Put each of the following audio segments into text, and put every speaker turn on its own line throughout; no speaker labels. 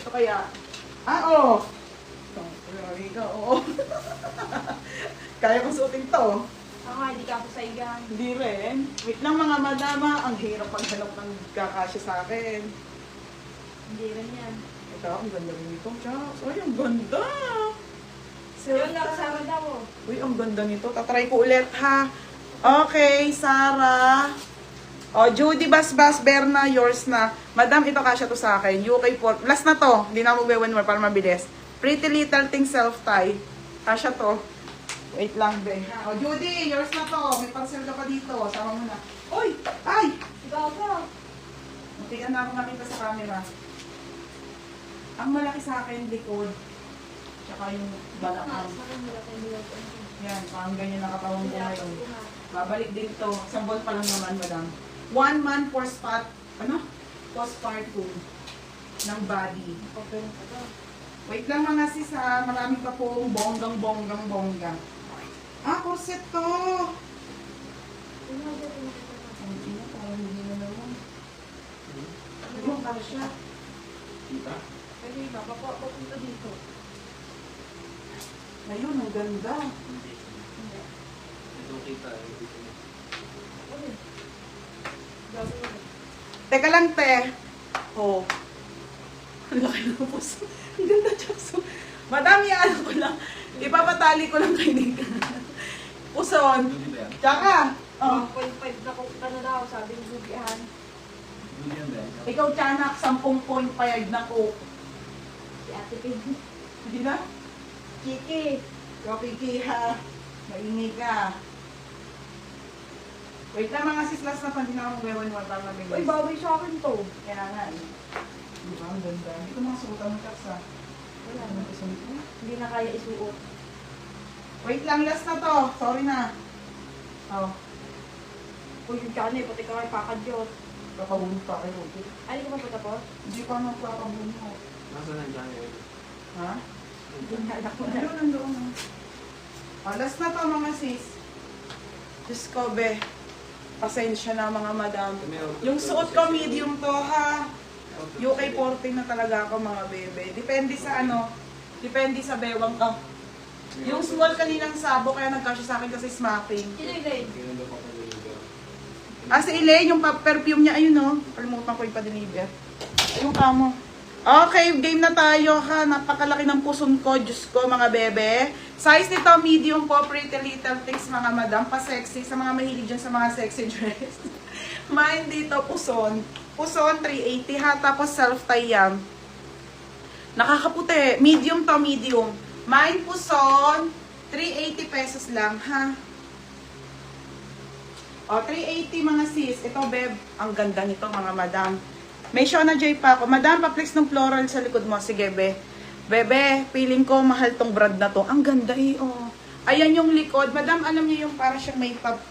Ito kaya. Ah, oo. Oo. Kaya kong suotin to.
Ako nga, hindi ka ako sa igan.
Hindi rin. Wait lang mga madama. Ang hirap paghanap ng kakasya sa akin.
Hindi rin yan.
Ito, ang ganda rin ito. Chucks. Ay, ang ganda.
Yun, nakasama daw.
Uy, ang ganda nito. Tatry ko ulit, ha? Okay, Sarah. O, Judy Basbas, Berna, yours na. Madam, ito kasya to sa akin. UK Port. Last na to. Hindi na mag-1 more para mabilis. Pretty Little Thing Self-Tie. Kasya to. Wait lang, be. O, Judy, yours na to. May parcel ka pa dito. Sama mo na. Uy! Ay!
Ikaw ka.
Matigan na ako makita sa camera. Ang malaki sa akin, likod. Tsaka yung balakang. Yan, parang ganyan nakatawang ko ngayon. Babalik din to. Isang buwan pa lang naman, madam. 1 month for spot, ano? Postpartum ng body.
Okay.
Wait lang mga sis ha. Marami pa pong bonggang. Ah, corset to. Ang ina, parang hindi na naman. Ano yung kasya?
Kita?
Pwede ba? Papunta dito.
Ayun, ang ganda.
Hindi. Ito kita.
Okay. Gawin mo.
Teka lang, te. Oh. Ang laki ng puso. Ang ganda, Jackson. Madami ano ko lang. Ipapatali ko lang kay Nika. Puson.
Hindi ba yan?
Tsaka. Oh.
1.5 na kung ano daw, sabi ng Bugihan.
Hindi yan ba yan?
Ikaw, Tiyanak, 10.5 na ko.
Si Ate Pin.
Hindi na?
Kiki.
Kiki, ha? Maingay ka. Wait lang mga sislas na hindi na ako mag-1 para
Uy,
mabilis.
bawi sa akin to.
Kaya nga eh. Di ba? Ang ganda. Hindi ko makasuotan ng kapsa.
Wala
Ano
na.
ko suot mo?
Hindi na kaya isuot.
Wait lang, last na to. Sorry na. Oh.
Uy, yung tsaka na, pati ka kay Pakadyot.
Kakabunod pa kayo.
Ay, di ko pa patapos?
Hindi pa nagpapabunod.
Nasa nandiyan yun?
Ha?
Hindi na anak ko na.
Ayun, nandoon na. Oh, last na to mga sis. Diyos ko, be. Pasensya na mga madam. Yung suot ko, medium to, ha? UK 14 na talaga ako, mga bebe. Depende sa ano, depende sa bewang ka. Yung small kaninang sabo, kaya nagkasya sa akin kasi smacking.
Sino yung lane?
Kinundo pa ko dito.
Ah, si Elaine, yung perfume niya, ayun no. Kalimutan ko yung pa-deliver. Ayun kamo. Okay, game na tayo ha. Napakalaki ng puson ko. Diyos ko, mga bebe. Size nito, medium po. Pretty Little Things, mga madam. Pa-sexy. Sa mga mahilig dyan sa mga sexy dress. Mine dito, puson. Puson, 380 ha. Tapos self-tie yan. Nakakaputi. Medium to, medium. Mine puson, 380 pesos lang ha. O, 380 mga sis. Ito, beb. Ang ganda nito, mga madam. May Shona Joy pa ako. Madam, pa-flex ng floral sa likod mo. Sige, be. Bebe, feeling ko mahal tong brand na to. Ang ganda eh, oh. Ayan yung likod. Madam, alam niyo yung para siyang may pa...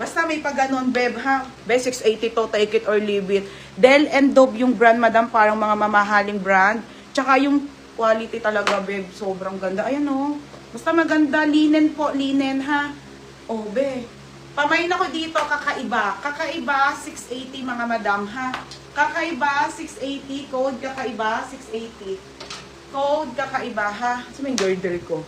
Basta may pa ganon, beb, ha? Be, 680 to, take it or leave it. Del and Dove yung brand, madam. Parang mga mamahaling brand. Tsaka yung quality talaga, beb. Sobrang ganda. Ayan, oh. Basta maganda. Linen po, linen, ha? Oh, be. Pamain ako dito, kakaiba. Kakaiba, 680 mga madam, ha? Kakaiba, 680. Code, kakaiba, 680. Code, kakaiba, ha? Saan may girdle ko?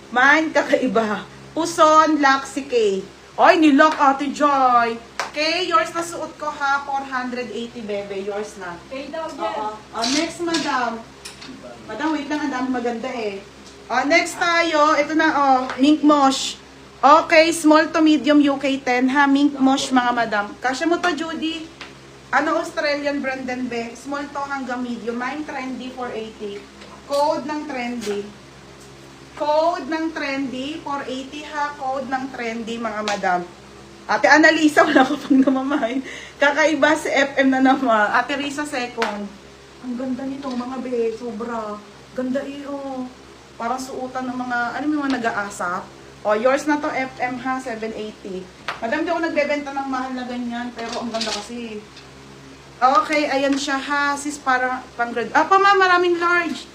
Mine, kakaiba. Puson, Luxy K. Ay, nilock, Ate Joy. K, yours na suot ko, ha? 480, bebe. Yours na.
Kayo daw
Oo.
dyan.
Next, madam. Madam, wait lang. Ang dami maganda, eh. Next tayo. Ito na, Mink Mosh. Okay, small to medium UK 10 ha, Mink Mosh mga madam. Kasya mo to, Judy. Ano Australian brand din, be? Small to hanggang medium. Mine trendy 480. Code ng trendy. Code ng trendy 480 ha. Code ng trendy mga madam. Ate Annalisa, wala ko pang namamahin. Kakaiba si FM na naman. Ate Risa second. Ang ganda nito mga be. Sobra. Ganda iyo. Parang suotan ng mga, ano yung mga nag-aasap. O, yours na to, FM ha, 780. Madam, di ako nagbebenta ng mahal na ganyan, pero ang ganda kasi. Okay, ayan siya ha, sis, para pang-grade. Ah, pa ma'am, maraming large.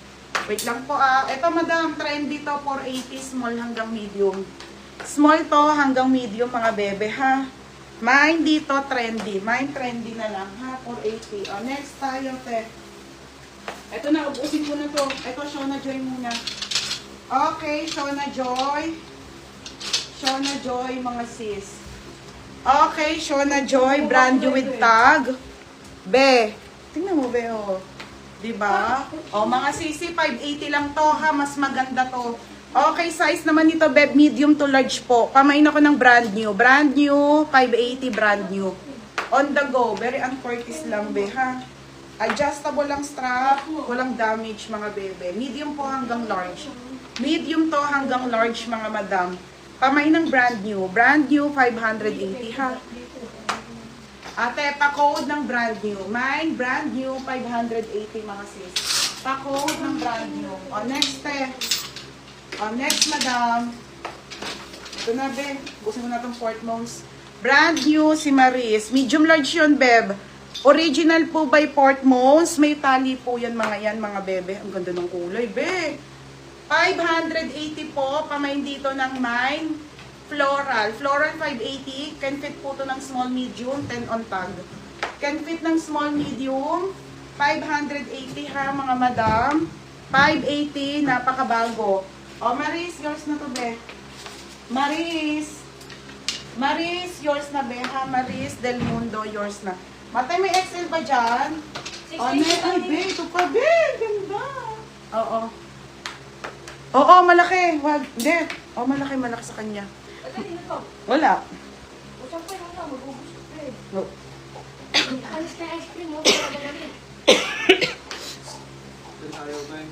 Wait lang po Ito, madam, trendy to, 480, small hanggang medium. Small to hanggang medium, mga bebe ha. Mine dito, trendy. Mine trendy na lang ha, 480. O, next tayo, te. Ito na, ubusin ko na to. Ito, Shona Joy muna. Okay, Shona Joy. Shona Joy, mga sis. Okay, Shona Joy, brand new with tag. Be, tingnan mo, be, oh. Diba? O, mga sisi, 580 lang to, ha. Mas maganda to. Okay, size naman nito, be, medium to large po. Pamain ako ng brand new. Brand new, 580, brand new. On the go. Very uncortis lang, be, ha. Adjustable lang strap. Walang damage, mga bebe. Medium po hanggang large. Medium to hanggang large, mga madam. Pamain ng brand new. Brand new, 580, ha. Ate, pa-code ng brand new. Mine, brand new, 580, mga sis. Pa-code ng brand new. O, next, te. O, next, madam. Ito na, be. Busin mo na itong Portmons. Brand new, si Maris. Medium large yun, beb. Original po by Portmons. May tali po yan, mga bebe. Ang ganda ng kulay, be. 580 po, pamain dito ng mine. Floral. Floral 580. Can fit po to ng small medium, 10 on tag. Can fit ng small medium, 580 ha, mga madam. 580, napakabago. O, Maris, yours na to, be. Maris. Maris, yours na, be, ha. Maris Del Mundo, yours na. Matay, may XL ba dyan? O, ay, be, ito pa, be. Ganda. Oo. Oo, malaki. Wag, hindi. O, malaki sa kanya. Wala.
Usap pa yun lang, mag-ubus ko eh.
No.
Alis na ice cream mo, para malamit.
Ito ayaw ba yun?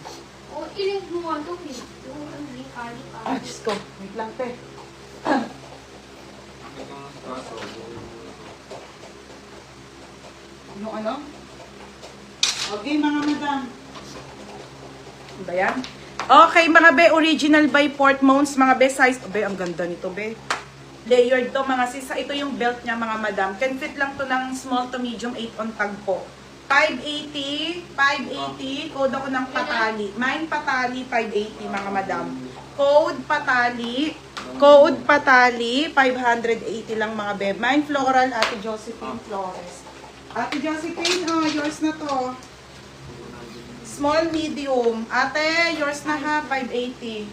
O, iling mo nga ito eh. Yung ano, yung alit.
Ah, Diyos ko. Wait lang, te.
Ito ang straso.
Yung ano? Okay, mga madam. Ano ba yan? Okay, mga be, original by Portmons, mga be, size. Be, ang ganda nito, be. Layered to, mga sisa. Ito yung belt niya, mga madam. Can fit lang to ng small to medium 8 on tag po. 580, 580. Code ako ng patali. Mine patali, 580, mga madam. Code patali. Code patali, 580 lang, mga be. Mine floral, Ate Josephine Flores. Ate Josephine, oh, yours na to. Small, medium. Ate, yours na ha, 580.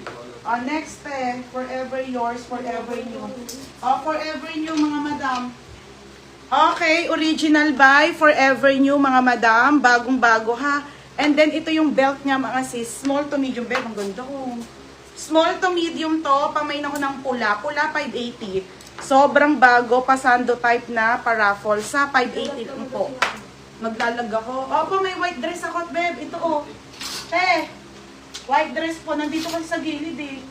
Next, forever yours, forever new. Forever new, mga madam. Okay, original by Forever New, mga madam. Bagong-bago, ha. And then, ito yung belt niya, mga sis. Small to medium, belt. Ang ganda ko. Small to medium to. Pamain ako ng pula. Pula, 580. Sobrang bago. Pasando type na, paraffle. Sa 580 lang po. Maglalag ako. Opo, may white dress ako, babe. Ito, oh. White dress po. Nandito kasi sa gilid, eh.